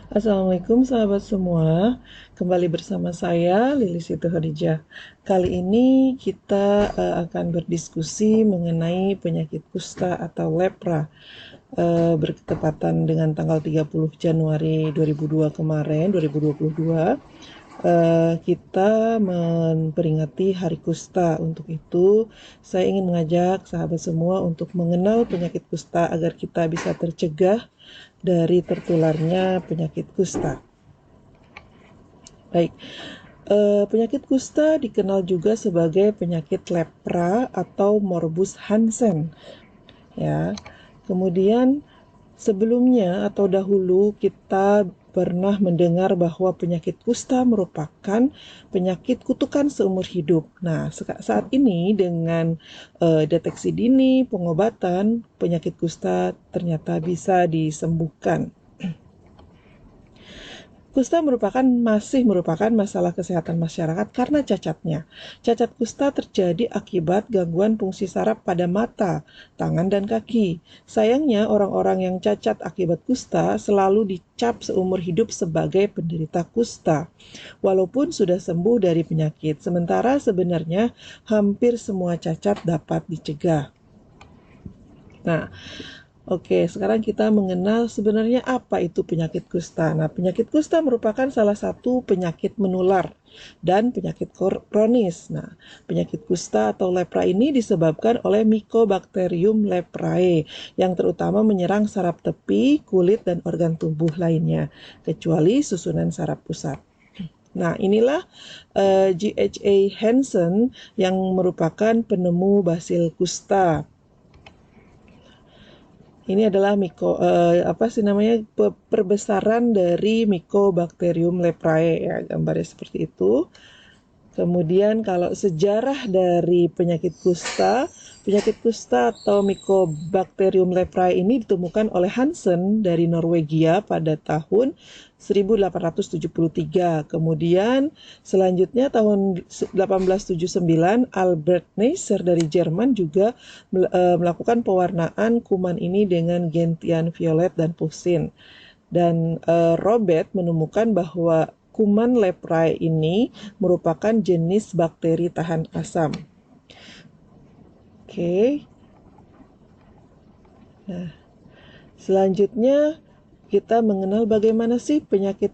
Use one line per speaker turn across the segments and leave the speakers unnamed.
Assalamualaikum sahabat semua, kembali bersama saya Lili Siti Khadijah. Kali ini kita akan berdiskusi mengenai penyakit kusta atau lepra, bertepatan dengan tanggal 30 Januari 2022 kemarin, 2022. Kita memperingati Hari Kusta. Untuk itu, saya ingin mengajak sahabat semua untuk mengenal penyakit kusta agar kita bisa tercegah dari tertularnya penyakit kusta. Baik, penyakit kusta dikenal juga sebagai penyakit lepra atau morbus Hansen. Ya, kemudian sebelumnya atau dahulu kita pernah mendengar bahwa penyakit kusta merupakan penyakit kutukan seumur hidup. Nah, saat ini dengan deteksi dini, pengobatan, penyakit kusta ternyata bisa disembuhkan. Kusta masih merupakan masalah kesehatan masyarakat karena cacatnya. Cacat kusta terjadi akibat gangguan fungsi saraf pada mata, tangan, dan kaki. Sayangnya, orang-orang yang cacat akibat kusta selalu dicap seumur hidup sebagai penderita kusta, walaupun sudah sembuh dari penyakit. Sementara sebenarnya hampir semua cacat dapat dicegah. Nah, oke, sekarang kita mengenal sebenarnya apa itu penyakit kusta. Nah, penyakit kusta merupakan salah satu penyakit menular dan penyakit kronis. Nah, penyakit kusta atau lepra ini disebabkan oleh Mycobacterium leprae yang terutama menyerang saraf tepi, kulit, dan organ tubuh lainnya, kecuali susunan saraf pusat. Nah, inilah G.H.A. Hansen yang merupakan penemu basil kusta. Ini adalah perbesaran dari Mycobacterium leprae, ya, gambarnya seperti itu. Kemudian kalau sejarah dari penyakit kusta atau Mycobacterium leprae ini ditemukan oleh Hansen dari Norwegia pada tahun 1873. Kemudian selanjutnya tahun 1879 Albert Neisser dari Jerman juga melakukan pewarnaan kuman ini dengan gentian violet dan fuchsin. Dan Robert menemukan bahwa kuman leprae ini merupakan jenis bakteri tahan asam. Oke. Nah, selanjutnya kita mengenal bagaimana sih penyakit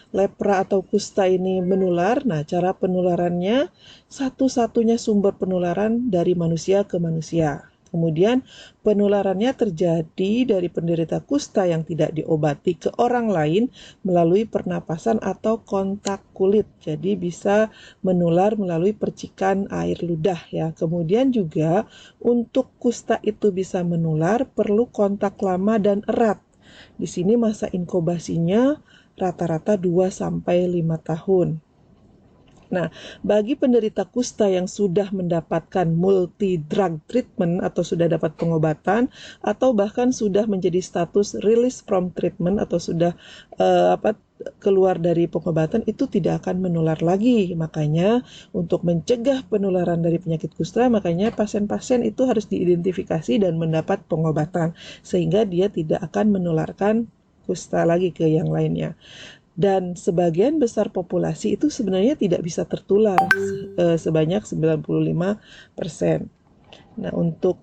lepra atau kusta ini menular. Nah, cara penularannya satu-satunya sumber penularan dari manusia ke manusia. Kemudian penularannya terjadi dari penderita kusta yang tidak diobati ke orang lain melalui pernapasan atau kontak kulit. Jadi bisa menular melalui percikan air ludah ya. Kemudian juga untuk kusta itu bisa menular perlu kontak lama dan erat. Di sini masa inkubasinya rata-rata 2-5 tahun. Nah, bagi penderita kusta yang sudah mendapatkan multi-drug treatment atau sudah dapat pengobatan atau bahkan sudah menjadi status release from treatment atau sudah keluar dari pengobatan, itu tidak akan menular lagi. Makanya untuk mencegah penularan dari penyakit kusta, makanya pasien-pasien itu harus diidentifikasi dan mendapat pengobatan sehingga dia tidak akan menularkan kusta lagi ke yang lainnya. Dan sebagian besar populasi itu sebenarnya tidak bisa tertular sebanyak 95%. Nah, untuk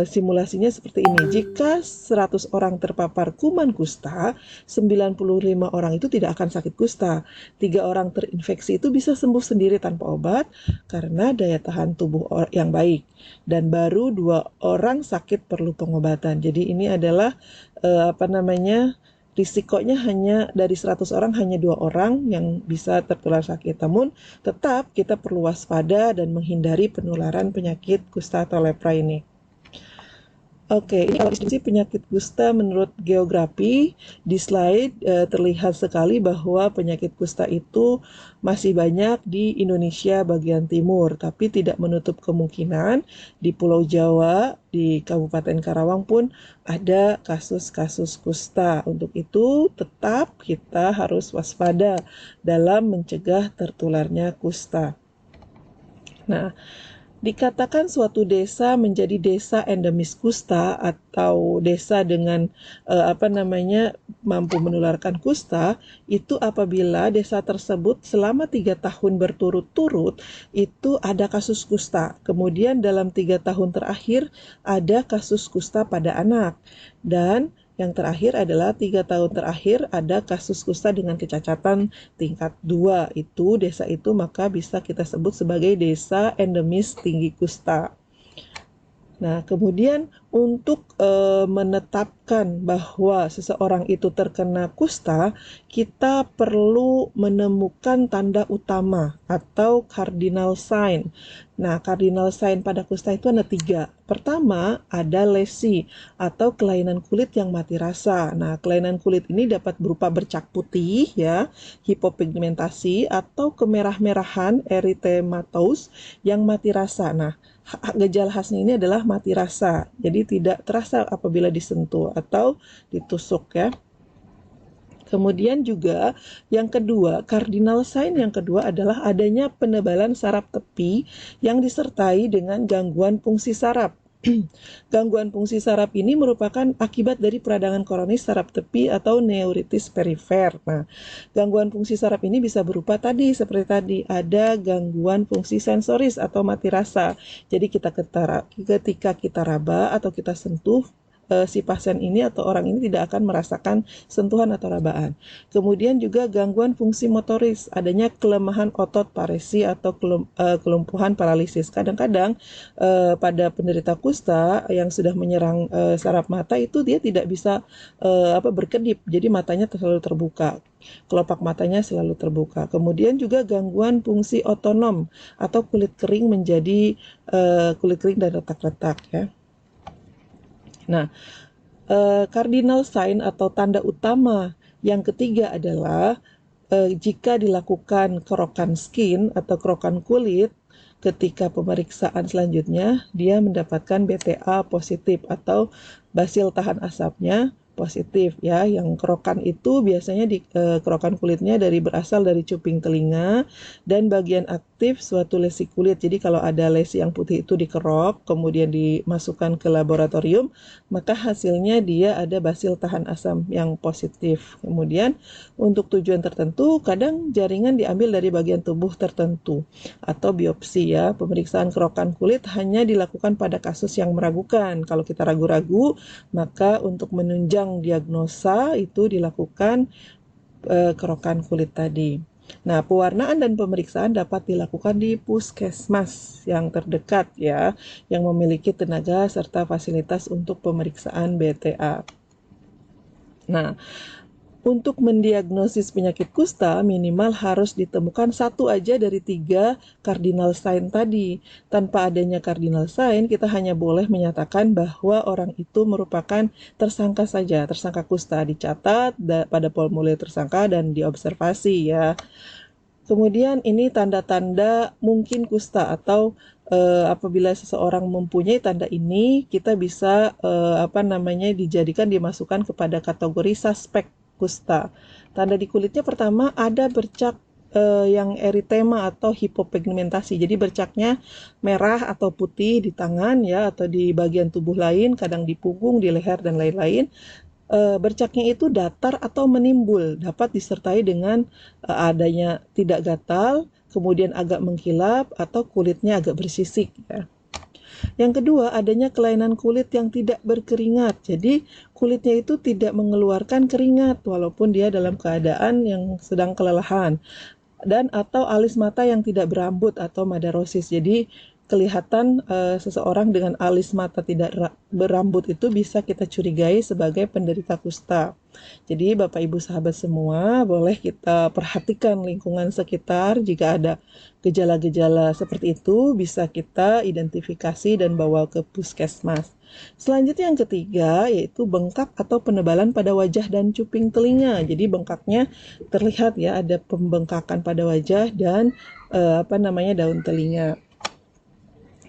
simulasinya seperti ini. Jika 100 orang terpapar kuman kusta, 95 orang itu tidak akan sakit kusta. 3 orang terinfeksi itu bisa sembuh sendiri tanpa obat karena daya tahan tubuh yang baik. Dan baru 2 orang sakit perlu pengobatan. Jadi ini adalah risikonya hanya dari 100 orang hanya 2 orang yang bisa tertular sakit. Namun tetap kita perlu waspada dan menghindari penularan penyakit kusta atau lepra ini. Oke, ini kalau distribusi penyakit kusta menurut geografi, di slide terlihat sekali bahwa penyakit kusta itu masih banyak di Indonesia bagian timur, tapi tidak menutup kemungkinan di Pulau Jawa, di Kabupaten Karawang pun ada kasus-kasus kusta. Untuk itu, tetap kita harus waspada dalam mencegah tertularnya kusta. Nah, dikatakan suatu desa menjadi desa endemis kusta atau desa dengan mampu menularkan kusta itu apabila desa tersebut selama 3 tahun berturut-turut itu ada kasus kusta. Kemudian dalam 3 tahun terakhir ada kasus kusta pada anak. Dan yang terakhir adalah 3 tahun terakhir ada kasus kusta dengan kecacatan tingkat 2. Itu desa itu maka bisa kita sebut sebagai desa endemis tinggi kusta. Nah, kemudian untuk menetapkan bahwa seseorang itu terkena kusta, kita perlu menemukan tanda utama atau cardinal sign. Nah, cardinal sign pada kusta itu ada 3. Pertama, ada lesi atau kelainan kulit yang mati rasa. Nah, kelainan kulit ini dapat berupa bercak putih, ya, hipopigmentasi, atau kemerah-merahan erythematous yang mati rasa. Nah, gejala khasnya ini adalah mati rasa, jadi tidak terasa apabila disentuh atau ditusuk, ya. Kemudian juga yang kedua, cardinal sign yang kedua adalah adanya penebalan saraf tepi yang disertai dengan gangguan fungsi saraf. Gangguan fungsi saraf ini merupakan akibat dari peradangan kronis saraf tepi atau neuritis perifer. Nah, gangguan fungsi saraf ini bisa berupa tadi, seperti tadi, ada gangguan fungsi sensoris atau mati rasa. Jadi ketika kita raba atau kita sentuh, si pasien ini atau orang ini tidak akan merasakan sentuhan atau rabaan. Kemudian juga gangguan fungsi motoris, adanya kelemahan otot paresi atau kelumpuhan paralisis. Kadang-kadang pada penderita kusta yang sudah menyerang saraf mata itu dia tidak bisa berkedip, jadi matanya selalu terbuka. Kelopak matanya selalu terbuka. Kemudian juga gangguan fungsi otonom atau kulit kering menjadi kulit kering dan retak-retak, ya. Nah, cardinal sign atau tanda utama yang ketiga adalah jika dilakukan kerokan skin atau kerokan kulit, ketika pemeriksaan selanjutnya dia mendapatkan BTA positif atau basil tahan asapnya positif, ya. Yang kerokan itu biasanya kerokan kulitnya berasal dari cuping telinga dan bagian aktif suatu lesi kulit. Jadi kalau ada lesi yang putih itu dikerok kemudian dimasukkan ke laboratorium, maka hasilnya dia ada basil tahan asam yang positif. Kemudian untuk tujuan tertentu kadang jaringan diambil dari bagian tubuh tertentu atau biopsi, ya. Pemeriksaan kerokan kulit hanya dilakukan pada kasus yang meragukan. Kalau kita ragu-ragu, maka untuk menunjang diagnosa itu dilakukan kerokan kulit tadi. Nah, pewarnaan dan pemeriksaan dapat dilakukan di puskesmas yang terdekat, ya, yang memiliki tenaga serta fasilitas untuk pemeriksaan BTA. Nah, untuk mendiagnosis penyakit kusta minimal harus ditemukan 1 aja dari 3 cardinal sign tadi. Tanpa adanya cardinal sign, kita hanya boleh menyatakan bahwa orang itu merupakan tersangka saja. Tersangka kusta dicatat pada formulir tersangka dan diobservasi, ya. Kemudian ini tanda-tanda mungkin kusta atau apabila seseorang mempunyai tanda ini, kita bisa dimasukkan kepada kategori suspek kusta. Tanda di kulitnya pertama ada bercak yang eritema atau hipopigmentasi. Jadi bercaknya merah atau putih di tangan, ya, atau di bagian tubuh lain, kadang di punggung, di leher dan lain-lain. Bercaknya itu datar atau menimbul, dapat disertai dengan adanya tidak gatal, kemudian agak mengkilap atau kulitnya agak bersisik, ya. Yang kedua, adanya kelainan kulit yang tidak berkeringat. Jadi, kulitnya itu tidak mengeluarkan keringat walaupun dia dalam keadaan yang sedang kelelahan. Dan atau alis mata yang tidak berambut atau madarosis. Jadi, kelihatan seseorang dengan alis mata tidak berambut itu bisa kita curigai sebagai penderita kusta. Jadi Bapak Ibu sahabat semua, boleh kita perhatikan lingkungan sekitar. Jika ada gejala-gejala seperti itu, bisa kita identifikasi dan bawa ke puskesmas. Selanjutnya yang ketiga yaitu bengkak atau penebalan pada wajah dan cuping telinga. Jadi bengkaknya terlihat, ya, ada pembengkakan pada wajah dan daun telinga.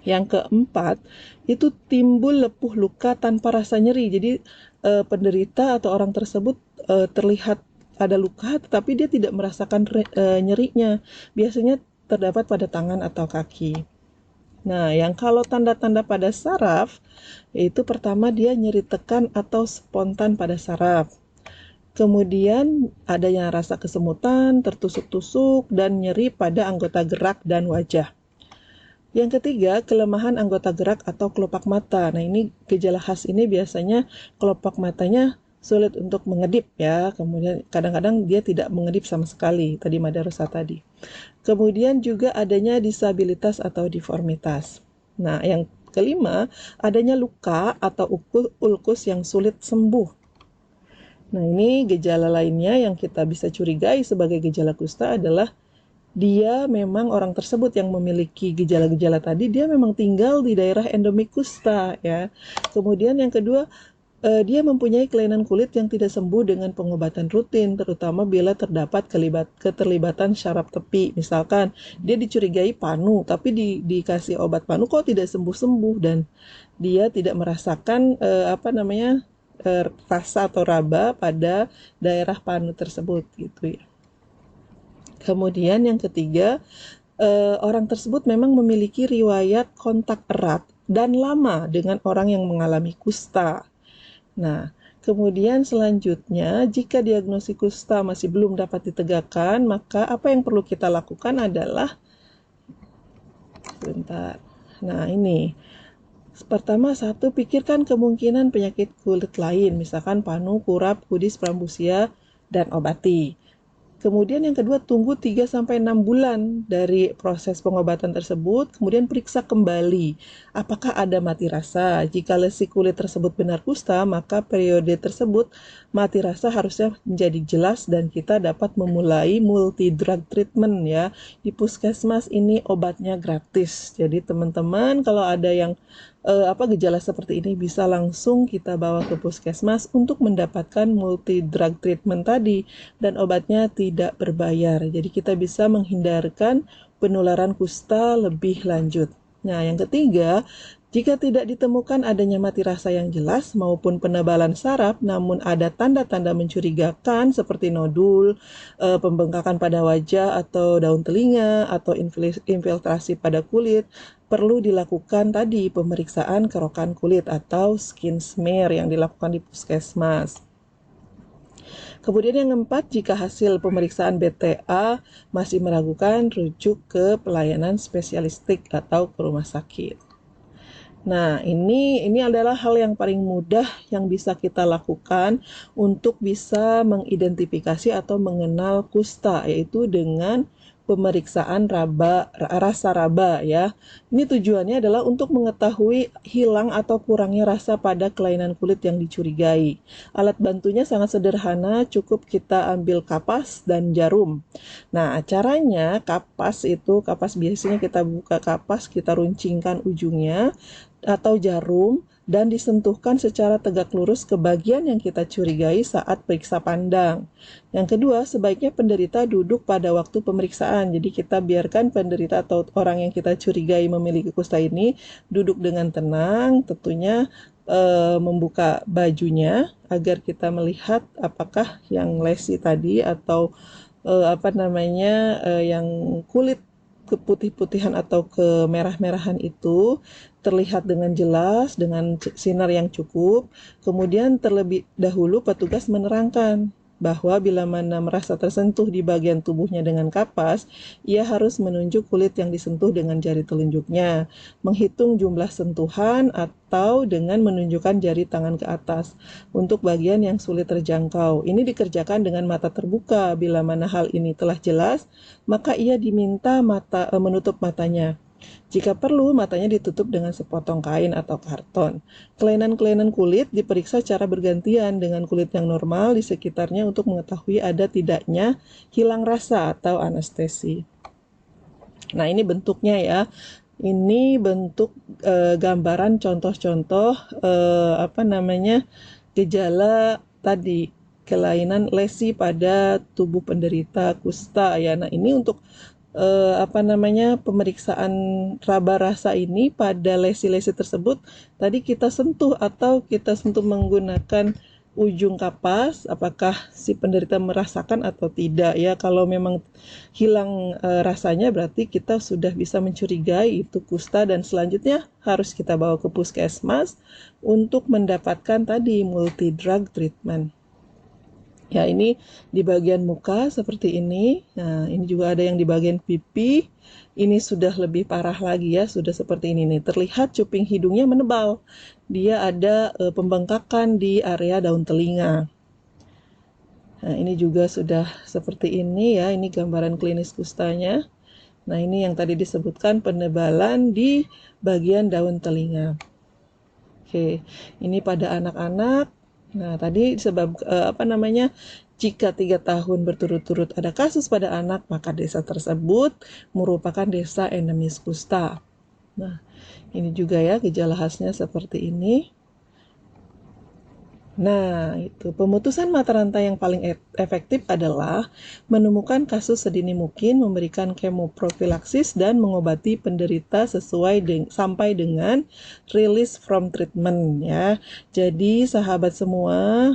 Yang keempat, itu timbul lepuh luka tanpa rasa nyeri. Jadi penderita atau orang tersebut terlihat ada luka tetapi dia tidak merasakan nyerinya. Biasanya terdapat pada tangan atau kaki. Nah, yang kalau tanda-tanda pada saraf, yaitu pertama dia nyeri tekan atau spontan pada saraf. Kemudian adanya rasa kesemutan, tertusuk-tusuk, dan nyeri pada anggota gerak dan wajah. Yang ketiga, kelemahan anggota gerak atau kelopak mata. Nah, ini gejala khas ini biasanya kelopak matanya sulit untuk mengedip ya. Kemudian kadang-kadang dia tidak mengedip sama sekali, tadi Madarosa tadi. Kemudian juga adanya disabilitas atau deformitas. Nah, yang kelima, adanya luka atau ulkus yang sulit sembuh. Nah, ini gejala lainnya yang kita bisa curigai sebagai gejala kusta adalah dia memang orang tersebut yang memiliki gejala-gejala tadi, dia memang tinggal di daerah endemik kusta ya. Kemudian yang kedua, dia mempunyai kelainan kulit yang tidak sembuh dengan pengobatan rutin, terutama bila terdapat keterlibatan syaraf tepi. Misalkan dia dicurigai panu, tapi dikasih obat panu kok tidak sembuh-sembuh dan dia tidak merasakan rasa atau raba pada daerah panu tersebut gitu ya. Kemudian yang ketiga, orang tersebut memang memiliki riwayat kontak erat dan lama dengan orang yang mengalami kusta. Nah, kemudian selanjutnya, jika diagnosis kusta masih belum dapat ditegakkan, maka apa yang perlu kita lakukan adalah, Nah, ini. Pertama, satu, pikirkan kemungkinan penyakit kulit lain, misalkan panu, kurap, kudis, prambusia, dan obati. Kemudian yang kedua, tunggu 3-6 bulan dari proses pengobatan tersebut, kemudian periksa kembali apakah ada mati rasa. Jika lesi kulit tersebut benar kusta, maka periode tersebut mati rasa harusnya menjadi jelas dan kita dapat memulai multi drug treatment ya. Di puskesmas ini obatnya gratis. Jadi teman-teman kalau ada yang gejala seperti ini bisa langsung kita bawa ke puskesmas untuk mendapatkan multi drug treatment tadi dan obatnya tidak berbayar. Jadi kita bisa menghindarkan penularan kusta lebih lanjut. Nah, yang ketiga, jika tidak ditemukan adanya mati rasa yang jelas maupun penebalan saraf, namun ada tanda-tanda mencurigakan seperti nodul, pembengkakan pada wajah atau daun telinga, atau infiltrasi pada kulit, perlu dilakukan tadi pemeriksaan kerokan kulit atau skin smear yang dilakukan di puskesmas. Kemudian yang keempat, jika hasil pemeriksaan BTA masih meragukan, rujuk ke pelayanan spesialistik atau ke rumah sakit. Nah, ini adalah hal yang paling mudah yang bisa kita lakukan untuk bisa mengidentifikasi atau mengenal kusta, yaitu dengan pemeriksaan rasa raba ya. Ini tujuannya adalah untuk mengetahui hilang atau kurangnya rasa pada kelainan kulit yang dicurigai. Alat bantunya sangat sederhana, cukup kita ambil kapas dan jarum. Nah, caranya kapas biasanya kita buka kapas, kita runcingkan ujungnya atau jarum dan disentuhkan secara tegak lurus ke bagian yang kita curigai saat periksa pandang. Yang kedua, sebaiknya penderita duduk pada waktu pemeriksaan. Jadi kita biarkan penderita atau orang yang kita curigai memiliki kusta ini duduk dengan tenang, tentunya membuka bajunya agar kita melihat apakah yang lesi tadi atau yang kulit keputih-putihan atau kemerah-merahan itu terlihat dengan jelas dengan sinar yang cukup. Kemudian terlebih dahulu petugas menerangkan bahwa bila mana merasa tersentuh di bagian tubuhnya dengan kapas, ia harus menunjuk kulit yang disentuh dengan jari telunjuknya, menghitung jumlah sentuhan atau dengan menunjukkan jari tangan ke atas untuk bagian yang sulit terjangkau. Ini dikerjakan dengan mata terbuka. Bila mana hal ini telah jelas, maka ia diminta menutup matanya. Jika perlu, matanya ditutup dengan sepotong kain atau karton. Kelainan-kelainan kulit diperiksa secara bergantian dengan kulit yang normal di sekitarnya untuk mengetahui ada tidaknya hilang rasa atau anestesi. Nah, ini bentuknya ya. Ini bentuk gambaran contoh-contoh gejala tadi, kelainan lesi pada tubuh penderita kusta ya. Nah, ini untuk pemeriksaan raba rasa ini pada lesi-lesi tersebut tadi kita sentuh menggunakan ujung kapas, apakah si penderita merasakan atau tidak ya. Kalau memang hilang rasanya berarti kita sudah bisa mencurigai itu kusta dan selanjutnya harus kita bawa ke puskesmas untuk mendapatkan tadi multi drug treatment. Ya, ini di bagian muka seperti ini. Nah, ini juga ada yang di bagian pipi. Ini sudah lebih parah lagi ya, sudah seperti ini nih. Terlihat cuping hidungnya menebal. Dia ada pembengkakan di area daun telinga. Nah, ini juga sudah seperti ini ya. Ini gambaran klinis kustanya. Nah, ini yang tadi disebutkan penebalan di bagian daun telinga. Oke, ini pada anak-anak. Nah, tadi jika 3 tahun berturut-turut ada kasus pada anak, maka desa tersebut merupakan desa endemis kusta. Nah, ini juga ya gejala khasnya seperti ini. Nah, itu pemutusan mata rantai yang paling efektif adalah menemukan kasus sedini mungkin, memberikan kemoprofilaksis dan mengobati penderita sampai dengan release from treatment ya. Jadi sahabat semua,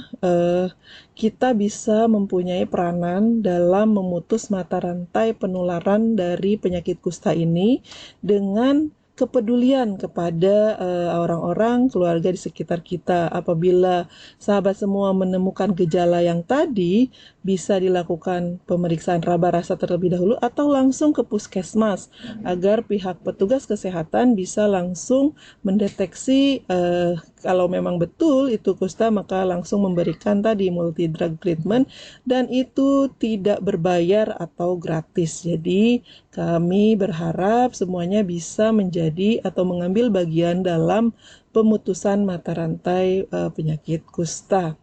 kita bisa mempunyai peranan dalam memutus mata rantai penularan dari penyakit kusta ini dengan kepedulian kepada orang-orang keluarga di sekitar kita. Apabila sahabat semua menemukan gejala yang tadi, bisa dilakukan pemeriksaan raba rasa terlebih dahulu atau langsung ke puskesmas agar pihak petugas kesehatan bisa langsung mendeteksi kalau memang betul itu kusta, maka langsung memberikan tadi multi drug treatment, dan itu tidak berbayar atau gratis. Jadi kami berharap semuanya bisa menjadi atau mengambil bagian dalam pemutusan mata rantai penyakit kusta.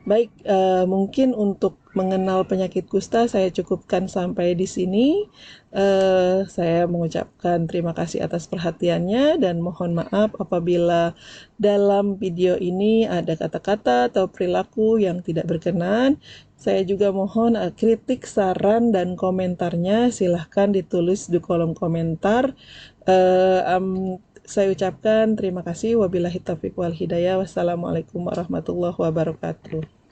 Baik, mungkin untuk mengenal penyakit kusta saya cukupkan sampai di sini. Saya mengucapkan terima kasih atas perhatiannya dan mohon maaf apabila dalam video ini ada kata-kata atau perilaku yang tidak berkenan. Saya juga mohon kritik, saran, dan komentarnya silahkan ditulis di kolom komentar. Saya ucapkan terima kasih. Wabillahi taufiq wal hidayah. Wassalamualaikum warahmatullahi wabarakatuh.